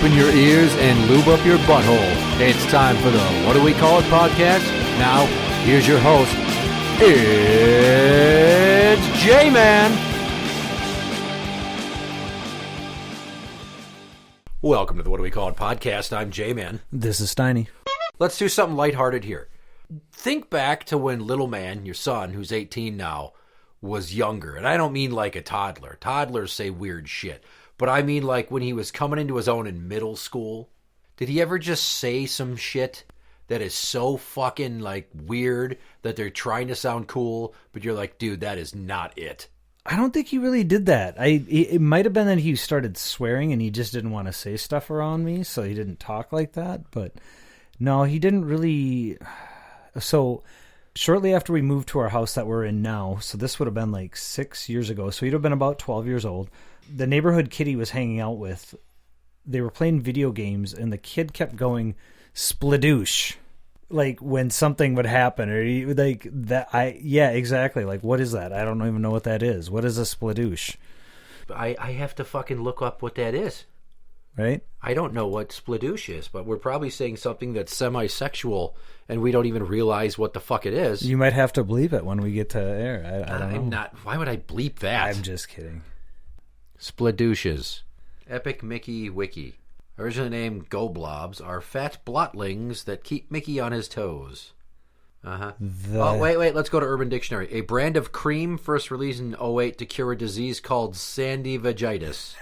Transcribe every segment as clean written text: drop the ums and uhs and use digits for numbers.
open your ears and lube up your butthole. It's time for the What Do We Call It podcast. Now, here's your host. It's Jmann. Welcome to the What Do We Call It podcast. I'm Jmann. This is Steiny. Let's do something lighthearted here. Think back to when little man, your son, who's 18 now, was younger. And I don't mean like a toddler. Toddlers say weird shit. But I mean like when he was coming into his own in middle school. Did he ever just say some shit that is so fucking like weird that they're trying to sound cool, but you're like, dude, that is not it? I don't think he really did that. It might have been that he started swearing and he just didn't want to say stuff around me, so he didn't talk like that. But no, he didn't really. So shortly after we moved to our house that we're in now, so this would have been like 6 years ago, so he'd have been about 12 years old. The neighborhood kid he was hanging out with, they were playing video games, and the kid kept going, spladoosh, like when something would happen, or he, like that. Yeah, exactly. Like, what is that? I don't even know what that is. What is a spladoosh? I have to fucking look up what that is. Right? I don't know what spladoosh is, but we're probably saying something that's semi-sexual, and we don't even realize what the fuck it is. You might have to bleep it when we get to air. I don't know. I'm not. Why would I bleep that? I'm just kidding. Spladooshes. Epic Mickey Wiki. Originally named Goblobs, are fat blotlings that keep Mickey on his toes. Oh, wait, let's go to Urban Dictionary. A brand of cream first released in 2008 to cure a disease called sandy vagitis.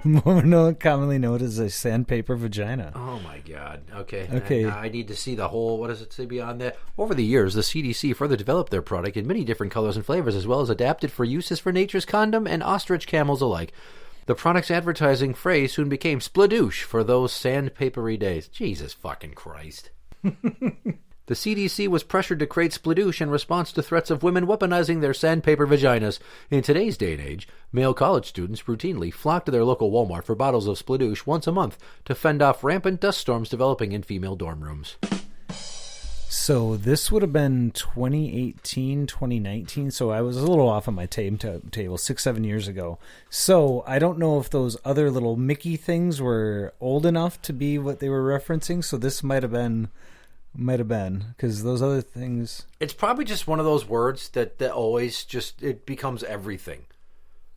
More commonly known as a sandpaper vagina. Oh my god. Okay. I need to see the whole, what does it say beyond that? Over the years, the CDC further developed their product in many different colors and flavors, as well as adapted for uses for nature's condom and ostrich camels alike. The product's advertising phrase soon became spladoosh for those sandpapery days. Jesus fucking Christ. The CDC was pressured to create spladoosh in response to threats of women weaponizing their sandpaper vaginas. In today's day and age, male college students routinely flock to their local Walmart for bottles of spladoosh once a month to fend off rampant dust storms developing in female dorm rooms. So this would have been 2018, 2019. So I was a little off on my table 6-7 years ago. So I don't know if those other little Mickey things were old enough to be what they were referencing. So this might have been, because those other things. It's probably just one of those words that always just, it becomes everything.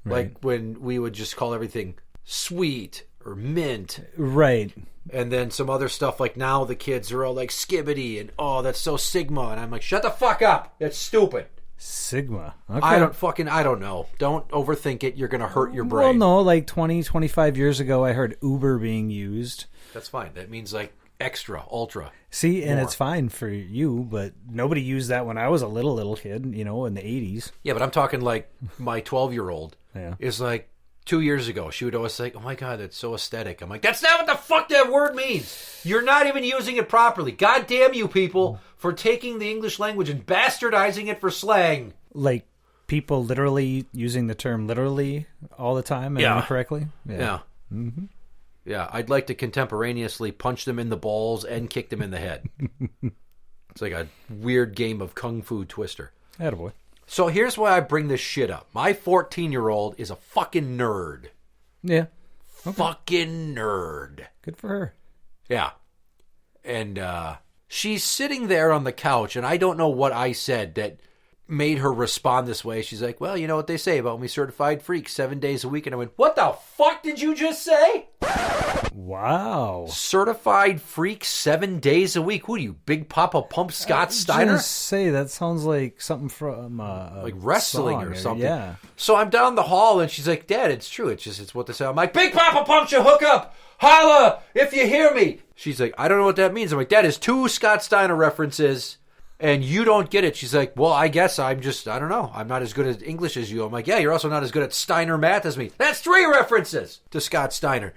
Right. Like when we would just call everything sweet or mint. Right. And then some other stuff, like now the kids are all like skibbity and, oh, that's so Sigma. And I'm like, shut the fuck up. That's stupid. Sigma. Okay. I don't know. Don't overthink it. You're going to hurt your brain. Well, no, like 20, 25 years ago, I heard Uber being used. That's fine. That means like extra, ultra. See, and more. It's fine for you, but nobody used that when I was a little kid, in the 80s. Yeah, but I'm talking like my 12-year-old is like, 2 years ago, she would always say, oh my God, that's so aesthetic. I'm like, that's not what the fuck that word means. You're not even using it properly. God damn you people for taking the English language and bastardizing it for slang. Like people literally using the term literally all the time and incorrectly? Yeah. Mm-hmm. Yeah, I'd like to contemporaneously punch them in the balls and kick them in the head. It's like a weird game of Kung Fu Twister. Attaboy. So here's why I bring this shit up. My 14-year-old is a fucking nerd. Yeah. Okay. Fucking nerd. Good for her. Yeah. And she's sitting there on the couch, and I don't know what I said that made her respond this way. She's like, well, you know what they say about me certified freaks 7 days a week. And I went, what the fuck did you just say? Wow. Certified freak 7 days a week. Who are you, Big Papa Pump Scott Steiner? I was say, that sounds like something from like wrestling or something. Yeah. So I'm down the hall, and she's like, Dad, it's true. It's what they say. I'm like, Big Papa Pump should hook up. Holla if you hear me. She's like, I don't know what that means. I'm like, that is 2 Scott Steiner references. And you don't get it. She's like, well, I guess I don't know. I'm not as good at English as you. I'm like, yeah, you're also not as good at Steiner math as me. That's 3 references to Scott Steiner.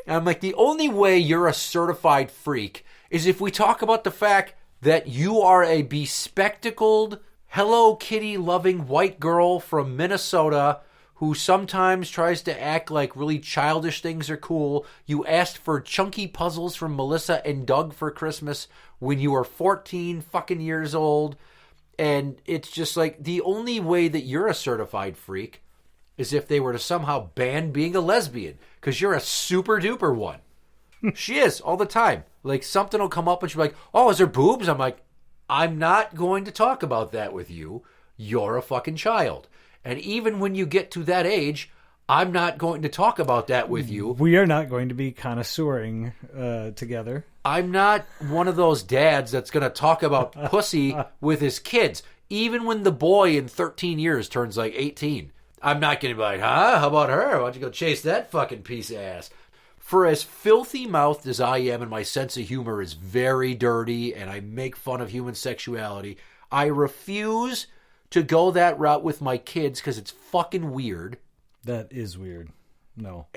And I'm like, the only way you're a certified freak is if we talk about the fact that you are a bespectacled, Hello Kitty loving white girl from Minnesota who sometimes tries to act like really childish things are cool. You asked for chunky puzzles from Melissa and Doug for Christmas when you were 14 fucking years old. And it's just like the only way that you're a certified freak is if they were to somehow ban being a lesbian. because you're a super duper one. She is all the time. Like, something will come up and she'll be like, oh, is there boobs? I'm like, I'm not going to talk about that with you. You're a fucking child. And even when you get to that age, I'm not going to talk about that with you. We are not going to be connoisseuring together. I'm not one of those dads that's going to talk about pussy with his kids. Even when the boy in 13 years turns like 18. I'm not going to be like, huh? How about her? Why don't you go chase that fucking piece of ass? For as filthy-mouthed as I am, and my sense of humor is very dirty, and I make fun of human sexuality, I refuse to go that route with my kids because it's fucking weird. That is weird. No.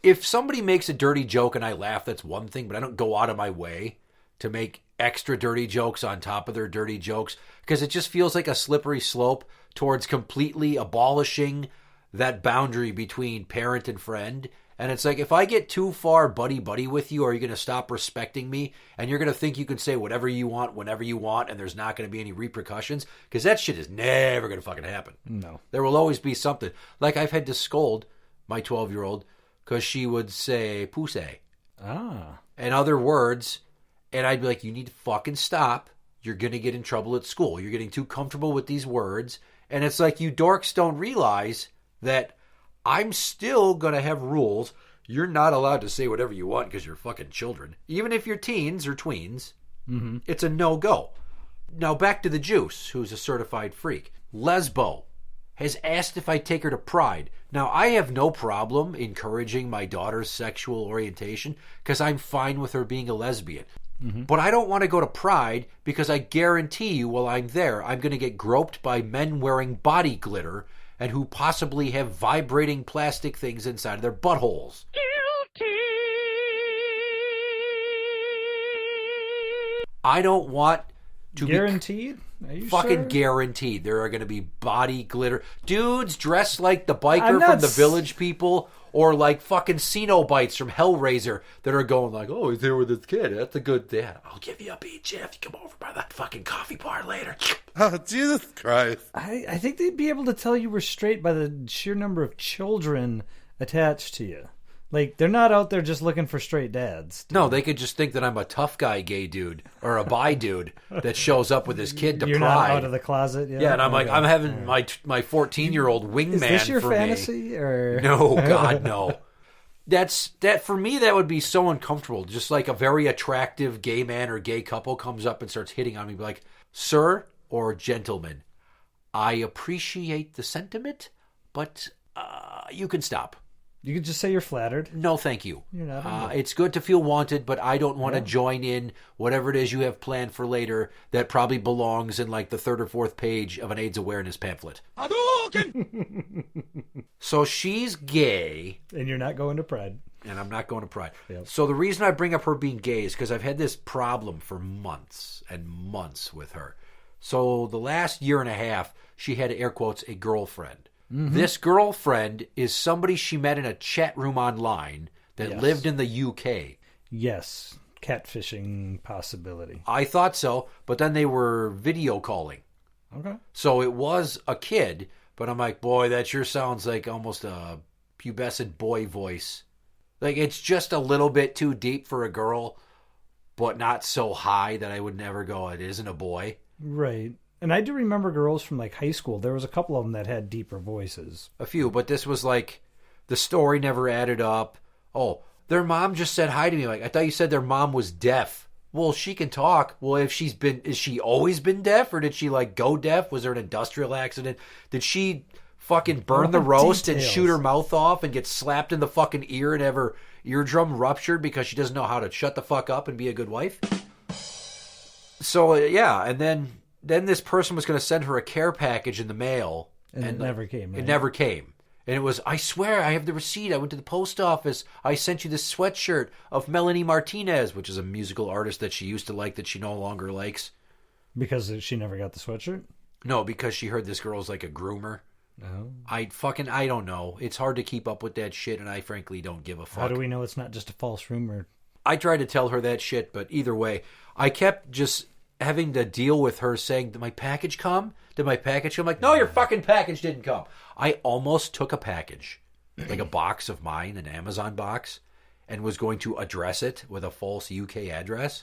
If somebody makes a dirty joke and I laugh, that's one thing, but I don't go out of my way to make extra dirty jokes on top of their dirty jokes because it just feels like a slippery slope towards completely abolishing that boundary between parent and friend. And it's like, if I get too far buddy-buddy with you, are you going to stop respecting me? And you're going to think you can say whatever you want, whenever you want, and there's not going to be any repercussions? Because that shit is never going to fucking happen. No. There will always be something. Like, I've had to scold my 12-year-old because she would say, pussy. Ah. And other words. And I'd be like, you need to fucking stop. You're going to get in trouble at school. You're getting too comfortable with these words. And it's like, you dorks don't realize that I'm still going to have rules. You're not allowed to say whatever you want because you're fucking children. Even if you're teens or tweens, It's a no-go. Now back to the Juice, who's a certified freak. Lesbo has asked if I take her to Pride. Now, I have no problem encouraging my daughter's sexual orientation because I'm fine with her being a lesbian. But I don't want to go to Pride because I guarantee you while I'm there, I'm going to get groped by men wearing body glitter and who possibly have vibrating plastic things inside of their buttholes. Guilty. I don't want to guaranteed? Are you fucking sure? guaranteed there are going to be body glitter. Dudes dressed like the biker from the Village People or like fucking Cenobites from Hellraiser that are going like, oh, he's there with his kid. That's a good dad. I'll give you a beach if you come over by that fucking coffee bar later. Oh, Jesus Christ. I think they'd be able to tell you were straight by the sheer number of children attached to you. Like, they're not out there just looking for straight dads. No, they could just think that I'm a tough guy gay dude or a bi dude that shows up with his kid to You're Pride. not out of the closet yet? Yeah, and I'm like, I'm having my 14-year-old wingman Is this your for fantasy? me. Or No, God, no. That for me, that would be so uncomfortable. Just like a very attractive gay man or gay couple comes up and starts hitting on me, be like, sir or gentleman, I appreciate the sentiment, but you can stop. You could just say you're flattered. No, thank you. You're not. It's good to feel wanted, but I don't want to join in whatever it is you have planned for later that probably belongs in like the third or fourth page of an AIDS awareness pamphlet. So she's gay. And you're not going to Pride. And I'm not going to Pride. Yep. So the reason I bring up her being gay is because I've had this problem for months and months with her. So the last year and a half, she had, air quotes, a girlfriend. This girlfriend is somebody she met in a chat room online that lived in the UK. Yes. Catfishing possibility. I thought so, but then they were video calling. Okay. So it was a kid, but I'm like, boy, that sure sounds like almost a pubescent boy voice. Like, it's just a little bit too deep for a girl, but not so high that I would never go, it isn't a boy. Right. And I do remember girls from like high school. There was a couple of them that had deeper voices. A few, but this was like, the story never added up. Oh, their mom just said hi to me. Like, I thought you said their mom was deaf. Well, she can talk. Well, is she always been deaf? Or did she like go deaf? Was there an industrial accident? Did she fucking burn the roast and shoot her mouth off and get slapped in the fucking ear and have her eardrum ruptured because she doesn't know how to shut the fuck up and be a good wife? So, yeah, and then this person was going to send her a care package in the mail. And it never came, right? It never came. And it was, I swear, I have the receipt. I went to the post office. I sent you this sweatshirt of Melanie Martinez, which is a musical artist that she used to like that she no longer likes. Because she never got the sweatshirt? No, because she heard this girl's like a groomer. No. I don't know. It's hard to keep up with that shit, and I frankly don't give a fuck. How do we know it's not just a false rumor? I tried to tell her that shit, but either way, I kept just having to deal with her saying, did my package come? Did my package come? I'm like, no, your fucking package didn't come. I almost took a package like a box of mine, an Amazon box, and was going to address it with a false UK address.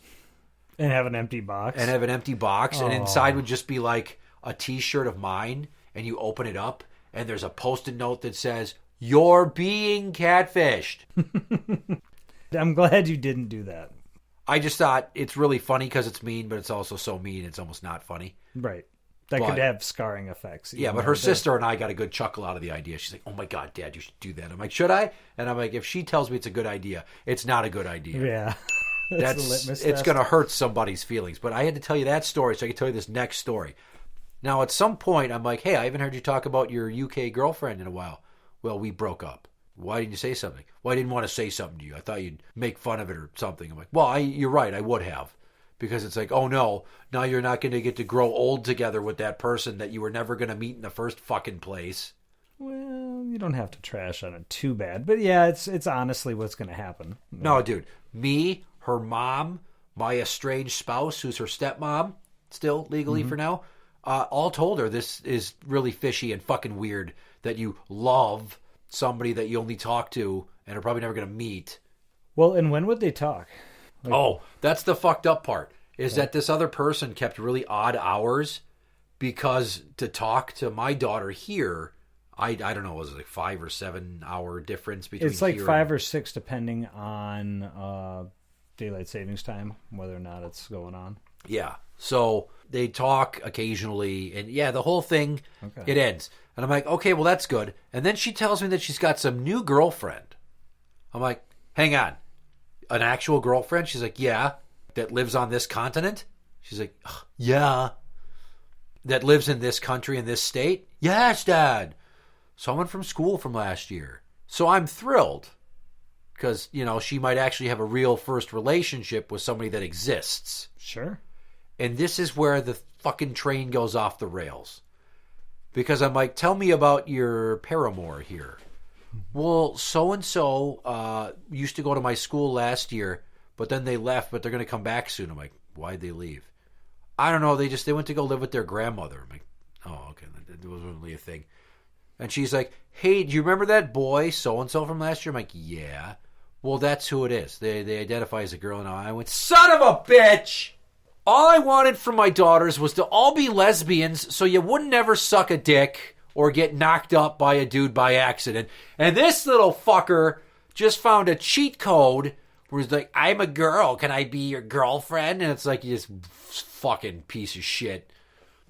And have an empty box. And inside would just be like a T-shirt of mine, and you open it up, and there's a Post-it note that says, "You're being catfished." I'm glad you didn't do that. I just thought it's really funny because it's mean, but it's also so mean it's almost not funny. Right. That could have scarring effects. Yeah, but her sister and I got a good chuckle out of the idea. She's like, "Oh my God, Dad, you should do that." I'm like, "Should I?" And I'm like, if she tells me it's a good idea, it's not a good idea. Yeah. It's going to hurt somebody's feelings. But I had to tell you that story so I could tell you this next story. Now, at some point, I'm like, "Hey, I haven't heard you talk about your UK girlfriend in a while." "Well, we broke up." "Why didn't you say something?" "Well, I didn't want to say something to you. I thought you'd make fun of it or something." I'm like, "Well, you're right. I would have." Because it's like, oh no, now you're not going to get to grow old together with that person that you were never going to meet in the first fucking place. Well, you don't have to trash on it too bad. But yeah, it's honestly what's going to happen. No, dude. Me, her mom, my estranged spouse, who's her stepmom, still legally for now, all told her this is really fishy and fucking weird that you love somebody that you only talk to and are probably never going to meet. Well, and when would they talk? That's the fucked up part, is that this other person kept really odd hours because to talk to my daughter here, I don't know, was it like 5 or 7 hour difference between It's like here 5 or 6 depending on daylight savings time, whether or not it's going on. Yeah. So they talk occasionally, and yeah, the whole thing, it ends. And I'm like, okay, well, that's good. And then she tells me that she's got some new girlfriend. I'm like, hang on. An actual girlfriend? She's like, yeah. That lives on this continent? She's like, yeah. That lives in this country, in this state? Yes, Dad. Someone from school from last year. So I'm thrilled. Because, she might actually have a real first relationship with somebody that exists. Sure. And this is where the fucking train goes off the rails. Because I'm like, tell me about your paramour here. Well, so-and-so used to go to my school last year, but then they left, but they're going to come back soon. I'm like, why'd they leave? I don't know. They went to go live with their grandmother. I'm like, oh, okay. That wasn't really a thing. And she's like, hey, do you remember that boy so-and-so from last year? I'm like, yeah. Well, that's who it is. They identify as a girl. And I went, son of a bitch! All I wanted from my daughters was to all be lesbians so you wouldn't ever suck a dick or get knocked up by a dude by accident. And this little fucker just found a cheat code where he's like, I'm a girl. Can I be your girlfriend? And it's like, you just fucking piece of shit.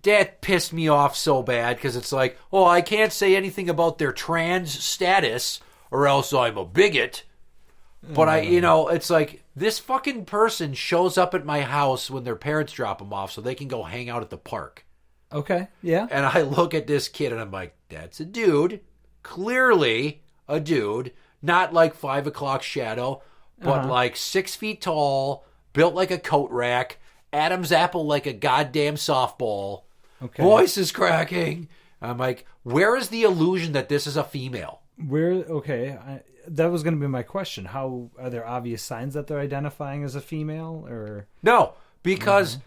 That pissed me off so bad because it's like, oh, I can't say anything about their trans status or else I'm a bigot. But it's like this fucking person shows up at my house when their parents drop them off so they can go hang out at the park. Okay, yeah. And I look at this kid and I'm like, that's a dude. Clearly a dude. Not like 5 o'clock shadow, but like 6 feet tall, built like a coat rack, Adam's apple like a goddamn softball. Okay. Voice is cracking. I'm like, where is the illusion that this is a female? That was going to be my question. How are there obvious signs that they're identifying as a female, or no? Because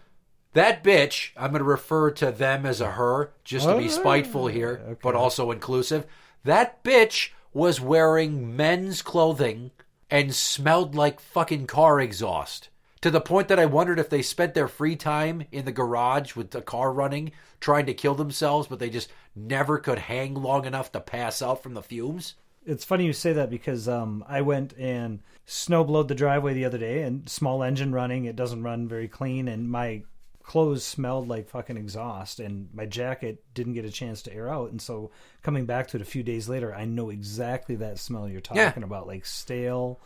that bitch, I'm going to refer to them as a her, just to be spiteful here, but also inclusive. That bitch was wearing men's clothing and smelled like fucking car exhaust. To the point that I wondered if they spent their free time in the garage with the car running, trying to kill themselves, but they just never could hang long enough to pass out from the fumes. It's funny you say that because I went and snowblowed the driveway the other day, and small engine running, it doesn't run very clean, and my clothes smelled like fucking exhaust, and my jacket didn't get a chance to air out. And so coming back to it a few days later, I know exactly that smell you're talking about, like stale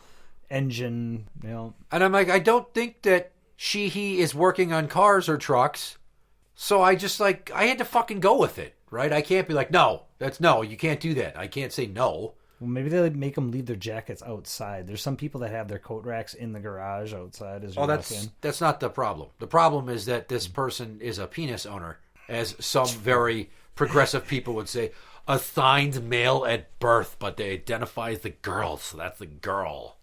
engine, And I'm like, I don't think that he is working on cars or trucks. So I just I had to fucking go with it, right? I can't be like, no, you can't do that. I can't say no. Well, maybe they make them leave their jackets outside. There's some people that have their coat racks in the garage outside as you walk in. That's not the problem. The problem is that this person is a penis owner, as some very progressive people would say, assigned male at birth, but they identify as the girl, so that's the girl.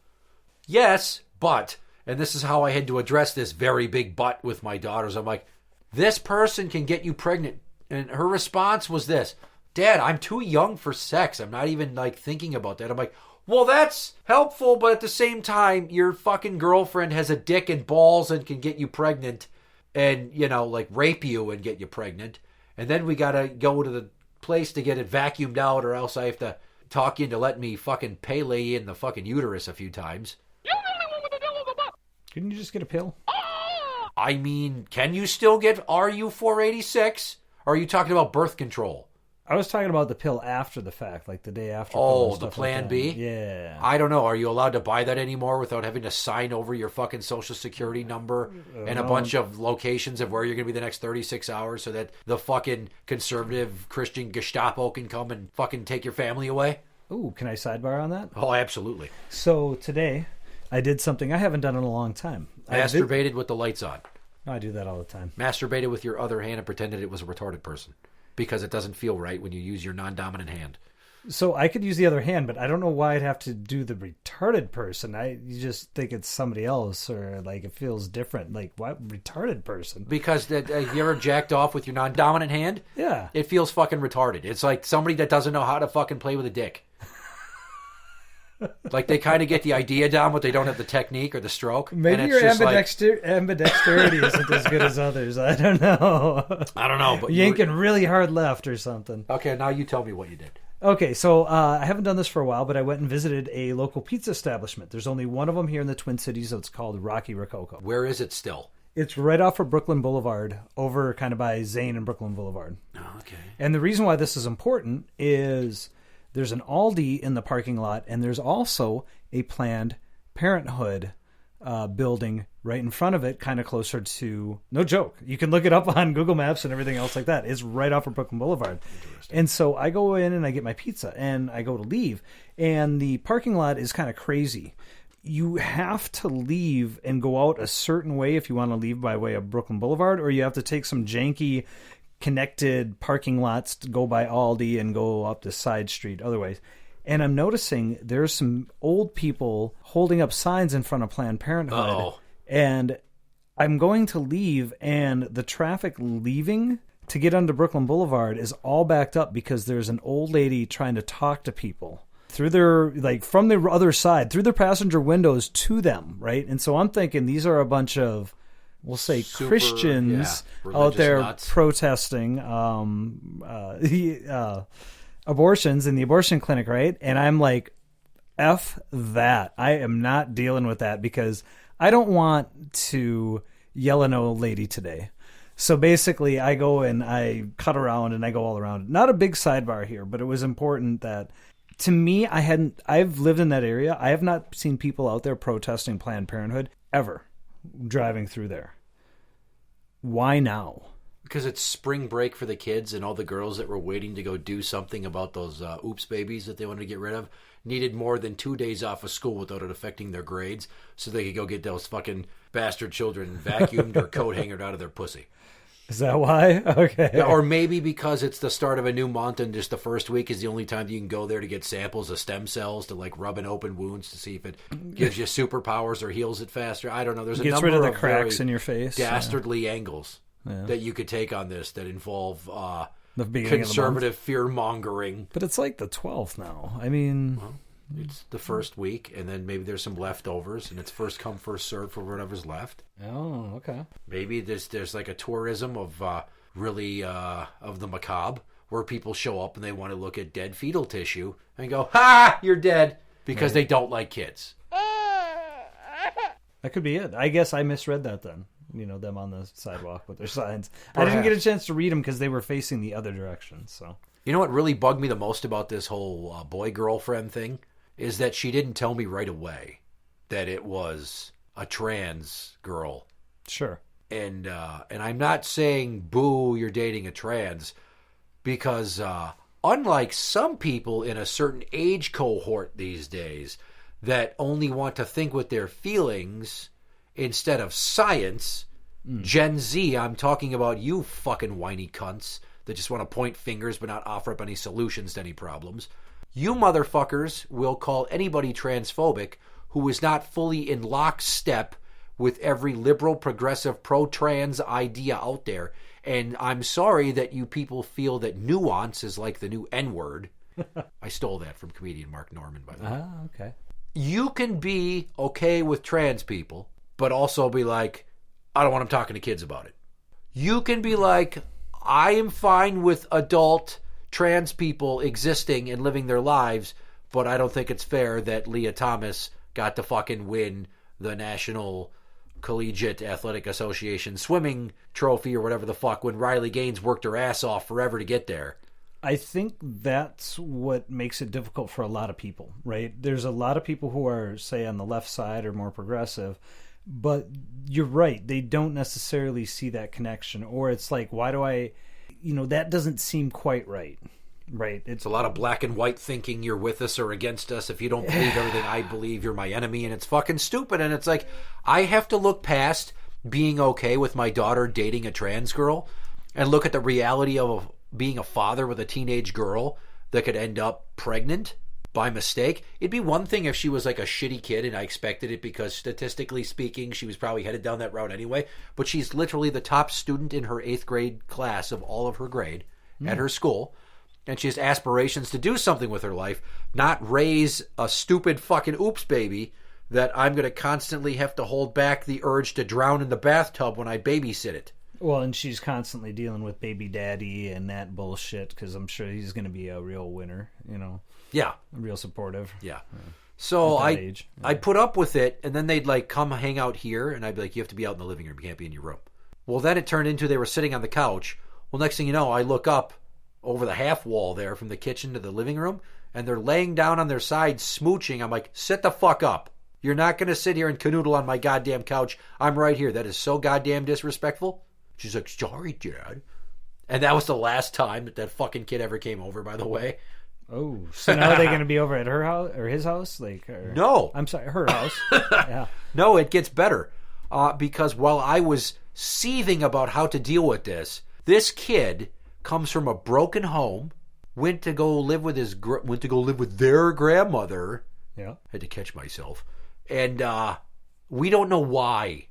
Yes, but, and this is how I had to address this very big but with my daughters. I'm like, this person can get you pregnant. And her response was this: Dad, I'm too young for sex. I'm not even, like, thinking about that. I'm like, well, that's helpful, but at the same time, your fucking girlfriend has a dick and balls and can get you pregnant and, you know, like, rape you and get you pregnant. And then we gotta go to the place to get it vacuumed out, or else I have to talk you into letting me fucking Pele you in the fucking uterus a few times. Couldn't you just get a pill? I mean, can you still get RU-486? Or are you talking about birth control? I was talking about the pill after the fact, like the day after. Oh, the Plan B? Yeah. I don't know. Are you allowed to buy that anymore without having to sign over your fucking social security number and a bunch of locations of where you're going to be the next 36 hours so that the fucking conservative Christian Gestapo can come and fucking take your family away? Ooh, can I sidebar on that? Oh, absolutely. So today, I did something I haven't done in a long time. Masturbated with the lights on. I do that all the time. Masturbated with your other hand and pretended it was a retarded person. Because it doesn't feel right when you use your non-dominant hand. So I could use the other hand, but I don't know why I'd have to do the retarded person. You just think it's somebody else, or like it feels different. Like, what retarded person? Because you ever jacked off with your non-dominant hand? Yeah. It feels fucking retarded. It's like somebody that doesn't know how to fucking play with a dick. Like they kind of get the idea down, but they don't have the technique or the stroke. Maybe your ambidexterity isn't as good as others. I don't know. I don't know. But yanking really hard left or something. Okay, now you tell me what you did. Okay, so I haven't done this for a while, but I went and visited a local pizza establishment. There's only one of them here in the Twin Cities. It's called Rocky Rococo. Where is it still? It's right off of Brooklyn Boulevard, over kind of by Zane and Brooklyn Boulevard. Oh, okay. And the reason why this is important is there's an Aldi in the parking lot, and there's also a Planned Parenthood building right in front of it, kind of closer to, no joke, you can look it up on Google Maps and everything else like that. It's right off of Brooklyn Boulevard. And so I go in and I get my pizza, and I go to leave, and the parking lot is kind of crazy. You have to leave and go out a certain way if you want to leave by way of Brooklyn Boulevard, or you have to take some janky connected parking lots to go by Aldi and go up the side street otherwise. And I'm noticing there's some old people holding up signs in front of Planned Parenthood. Uh-oh. And I'm going to leave, and the traffic leaving to get onto Brooklyn Boulevard is all backed up because there's an old lady trying to talk to people through their, like, from the other side, through their passenger windows to them, right? And so I'm thinking these are a bunch of, we'll say, Christians out there nuts. Protesting abortions in the abortion clinic, right? And I'm like, F that. I am not dealing with that because I don't want to yell at an old lady today. So basically, I go and I cut around and I go all around. Not a big sidebar here, but it was important that, to me, I've lived in that area. I have not seen people out there protesting Planned Parenthood ever driving through there. Why now? Because it's spring break for the kids, and all the girls that were waiting to go do something about those oops babies that they wanted to get rid of needed more than 2 days off of school without it affecting their grades, so they could go get those fucking bastard children vacuumed or coat hangered out of their pussy. Is that why? Okay. Yeah, or maybe because it's the start of a new month and just the first week is the only time you can go there to get samples of stem cells to like rub in open wounds to see if it gives you superpowers or heals it faster. I don't know. There's a number rid of the of cracks in your face. Dastardly angles that you could take on this that involve conservative fear-mongering. But it's like the 12th now. I mean... Well, it's the first week, and then maybe there's some leftovers, and it's first come, first served for whatever's left. Oh, okay. Maybe there's like a tourism of really of the macabre, where people show up and they want to look at dead fetal tissue and go, "Ha! You're dead," because they don't like kids. That could be it. I guess I misread that then. You know, them on the sidewalk with their signs. Perhaps. I didn't get a chance to read them because they were facing the other direction. So, you know what really bugged me the most about this whole boy-girlfriend thing is that she didn't tell me right away that it was a trans girl. Sure. And I'm not saying, boo, you're dating a trans, because unlike some people in a certain age cohort these days that only want to think with their feelings instead of science, Gen Z, I'm talking about you fucking whiny cunts that just want to point fingers but not offer up any solutions to any problems. You motherfuckers will call anybody transphobic who is not fully in lockstep with every liberal, progressive, pro-trans idea out there. And I'm sorry that you people feel that nuance is like the new N-word. I stole that from comedian Mark Norman, by the way. Ah, okay. You can be okay with trans people, but also be like, I don't want them talking to kids about it. You can be like, I am fine with adult trans people existing and living their lives, but I don't think it's fair that Leah Thomas got to fucking win the National Collegiate Athletic Association swimming trophy or whatever the fuck when Riley Gaines worked her ass off forever to get there. I think that's what makes it difficult for a lot of people, right? There's a lot of people who are, say, on the left side or more progressive, but you're right. They don't necessarily see that connection. Or it's like, why do I, that doesn't seem quite right. Right. It's a lot of black and white thinking. You're with us or against us. If you don't believe everything I believe, you're my enemy. And it's fucking stupid. And it's like, I have to look past being okay with my daughter dating a trans girl and look at the reality of being a father with a teenage girl that could end up pregnant by mistake. It'd be one thing if she was like a shitty kid and I expected it because statistically speaking, she was probably headed down that route anyway. But she's literally the top student in her 8th grade class of all of her grade at her school. And she has aspirations to do something with her life, not raise a stupid fucking oops baby that I'm going to constantly have to hold back the urge to drown in the bathtub when I babysit it. Well, and she's constantly dealing with baby daddy and that bullshit because I'm sure he's going to be a real winner, Yeah. real supportive. Yeah. So I I put up with it, and then they'd like come hang out here, and I'd be like, you have to be out in the living room. You can't be in your room. Well, then it turned into they were sitting on the couch. Well, next thing you know, I look up over the half wall there from the kitchen to the living room, and they're laying down on their side smooching. I'm like, sit the fuck up. You're not going to sit here and canoodle on my goddamn couch. I'm right here. That is so goddamn disrespectful. She's like, sorry, Dad. And that was the last time that fucking kid ever came over, by the way. Oh, so now are they going to be over at her house or his house? No. I'm sorry, her house. Yeah. No, it gets better. Because while I was seething about how to deal with this kid comes from a broken home, went to go live with their grandmother. Yeah. Had to catch myself. And we don't know why.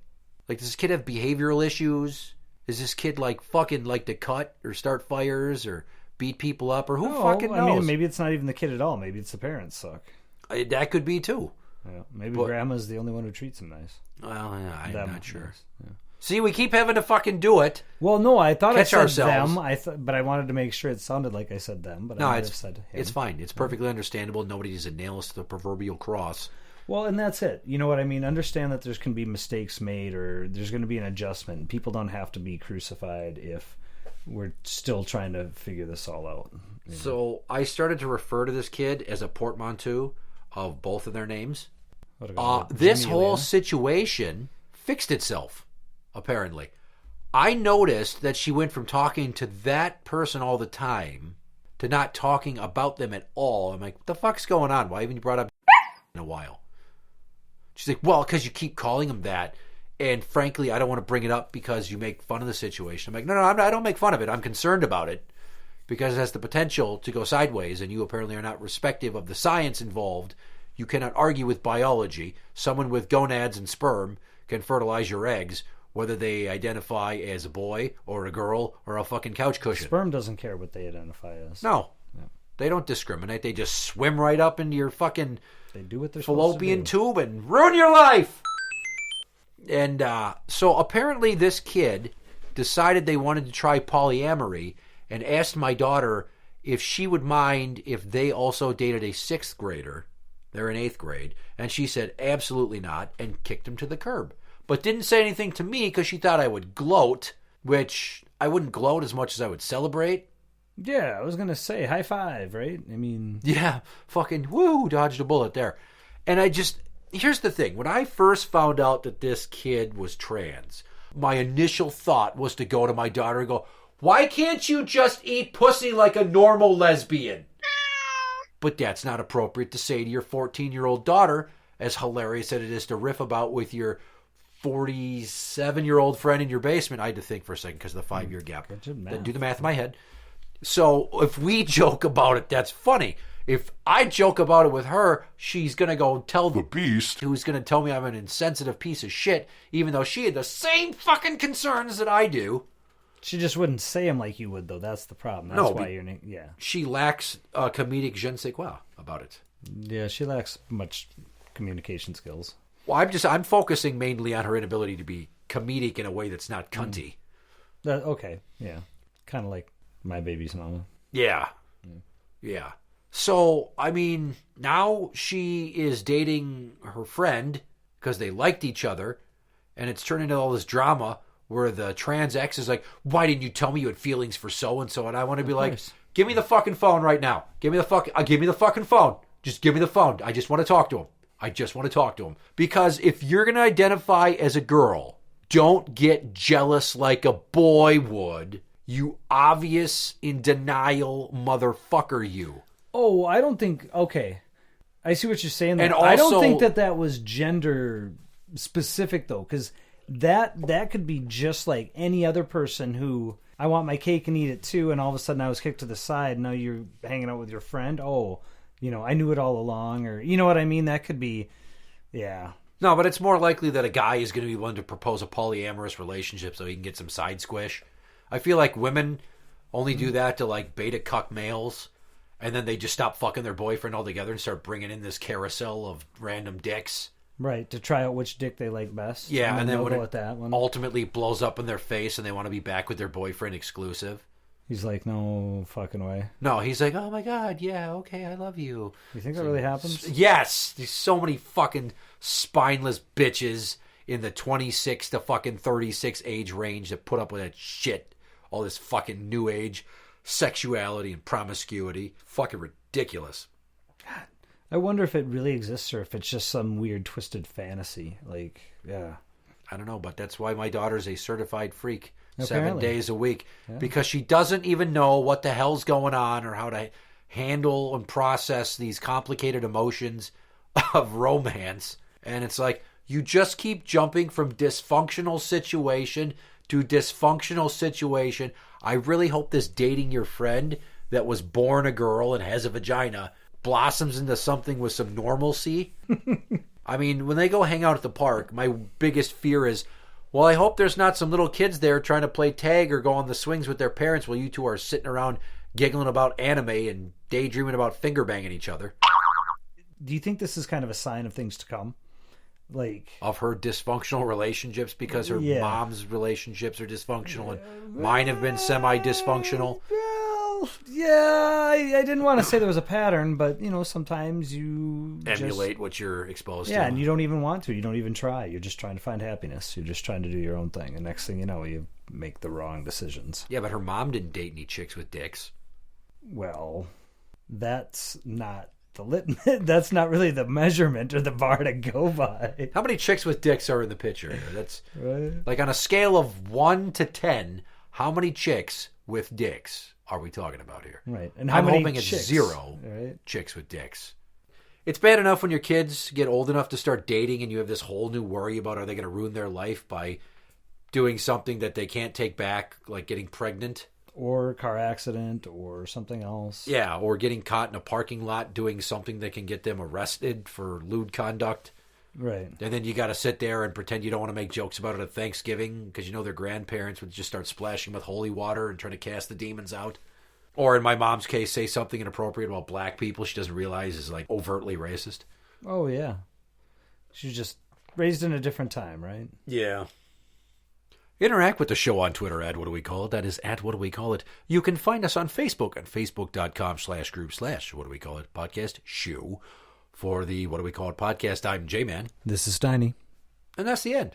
Like, does this kid have behavioral issues? Is this kid like fucking like to cut or start fires or beat people up or who fucking knows? I mean, maybe it's not even the kid at all. Maybe it's the parents suck. That could be too. Yeah. Maybe grandma's the only one who treats him nice. Well, I'm not sure. Yeah. See, we keep having to fucking do it. Well, no, I thought Catch I said ourselves. them. But I wanted to make sure it sounded like I said them. But No, I might have said him. it's fine. It's perfectly understandable. Nobody is a nails to the proverbial cross. Well, and that's it. You know what I mean? Understand that there's going to be mistakes made or there's going to be an adjustment. People don't have to be crucified if we're still trying to figure this all out. So I started to refer to this kid as a portmanteau of both of their names. This whole situation fixed itself, apparently. I noticed that she went from talking to that person all the time to not talking about them at all. I'm like, what the fuck's going on? Why haven't you brought up in a while? She's like, well, because you keep calling him that. And frankly, I don't want to bring it up because you make fun of the situation. I'm like, no, I don't make fun of it. I'm concerned about it because it has the potential to go sideways. And you apparently are not respective of the science involved. You cannot argue with biology. Someone with gonads and sperm can fertilize your eggs, whether they identify as a boy or a girl or a fucking couch cushion. Sperm doesn't care what they identify as. No. They don't discriminate. They just swim right up into your fucking They do what they're fallopian supposed to do. tube and ruin your life. And so apparently this kid decided they wanted to try polyamory and asked my daughter if she would mind if they also dated a 6th grader. They're in 8th grade. And she said absolutely not and kicked him to the curb. But didn't say anything to me because she thought I would gloat, which I wouldn't gloat as much as I would celebrate. Yeah, I was going to say high five, right? I mean... Yeah, fucking woo, dodged a bullet there. And here's the thing. When I first found out that this kid was trans, my initial thought was to go to my daughter and go, why can't you just eat pussy like a normal lesbian? But that's not appropriate to say to your 14-year-old daughter, as hilarious as it is to riff about with your 47-year-old friend in your basement. I had to think for a second because of the 5-year gap. Then do the math in my head. So if we joke about it, that's funny. If I joke about it with her, she's going to go tell The beast. who's going to tell me I'm an insensitive piece of shit, even though she had the same fucking concerns that I do. She just wouldn't say them like you would, though. That's the problem. That's why you're... Yeah. She lacks comedic je ne sais quoi about it. Yeah, she lacks much communication skills. Well, I'm focusing mainly on her inability to be comedic in a way that's not cunty. Okay, yeah. Kind of like my baby's mama. Yeah. Yeah. So, I mean, now she is dating her friend because they liked each other, and it's turned into all this drama where the trans ex is like, why didn't you tell me you had feelings for so-and-so? And I want to be like, give me the fucking phone right now. Give me the fucking phone. Just give me the phone. I just want to talk to him. Because if you're going to identify as a girl, don't get jealous like a boy would. You obvious in denial motherfucker you. Oh, I don't think... Okay. I see what you're saying. And I don't also- think that was gender specific, though, because that could be just like any other person who... I want my cake and eat it too, and all of a sudden I was kicked to the side, and now you're hanging out with your friend. Oh, I knew it all along, or... You know what I mean? That could be... Yeah. No, but it's more likely that a guy is going to be willing to propose a polyamorous relationship so he can get some side squish. I feel like women only do that to, like, beta cuck males, and then they just stop fucking their boyfriend altogether and start bringing in this carousel of random dicks. Right, to try out which dick they like best. Yeah, and then they'll when go it with that one. ultimately blows up in their face and they want to be back with their boyfriend exclusive. He's like, no fucking way. No, he's like, oh my God, yeah, okay, I love you. You think that really happens? Yes, there's so many fucking spineless bitches in the 26 to fucking 36 age range that put up with that shit. All this fucking new age sexuality and promiscuity. Fucking ridiculous. I wonder if it really exists or if it's just some weird twisted fantasy. Like, yeah. I don't know, but that's why my daughter's a certified freak. Apparently. 7 days a week. Yeah. Because she doesn't even know what the hell's going on or how to handle and process these complicated emotions of romance. And it's like, you just keep jumping from dysfunctional situation to dysfunctional situation. I really hope this dating your friend that was born a girl and has a vagina blossoms into something with some normalcy. I mean, when they go hang out at the park, my biggest fear is, well, I hope there's not some little kids there trying to play tag or go on the swings with their parents while you two are sitting around giggling about anime and daydreaming about finger banging each other. Do you think this is kind of a sign of things to come? Like, of her dysfunctional relationships because her mom's relationships are dysfunctional and mine have been semi-dysfunctional. Well, yeah, I didn't want to say there was a pattern, but, sometimes you emulate what you're exposed to. Yeah, and you don't even want to. You don't even try. You're just trying to find happiness. You're just trying to do your own thing. And next thing you know, you make the wrong decisions. Yeah, but her mom didn't date any chicks with dicks. Well, that's not... That's not really the measurement or the bar to go by. How many chicks with dicks are in the picture here? That's right. Like on a scale of 1 to 10, how many chicks with dicks are we talking about here? Right. And how many chicks? It's 0 chicks with dicks. It's bad enough when your kids get old enough to start dating and you have this whole new worry about are they going to ruin their life by doing something that they can't take back, like getting pregnant. Or car accident or something else. Yeah, or getting caught in a parking lot doing something that can get them arrested for lewd conduct. Right. And then you got to sit there and pretend you don't want to make jokes about it at Thanksgiving because their grandparents would just start splashing with holy water and try to cast the demons out. Or in my mom's case, say something inappropriate about black people she doesn't realize is like overtly racist. Oh, yeah. She's just raised in a different time, right? Yeah. Interact with the show on Twitter at What Do We Call It. That is at What Do We Call It. You can find us on Facebook at facebook.com/group/What Do We Call It podcast show. For the What Do We Call It podcast, I'm Jmann. This is Steiny. And that's the end.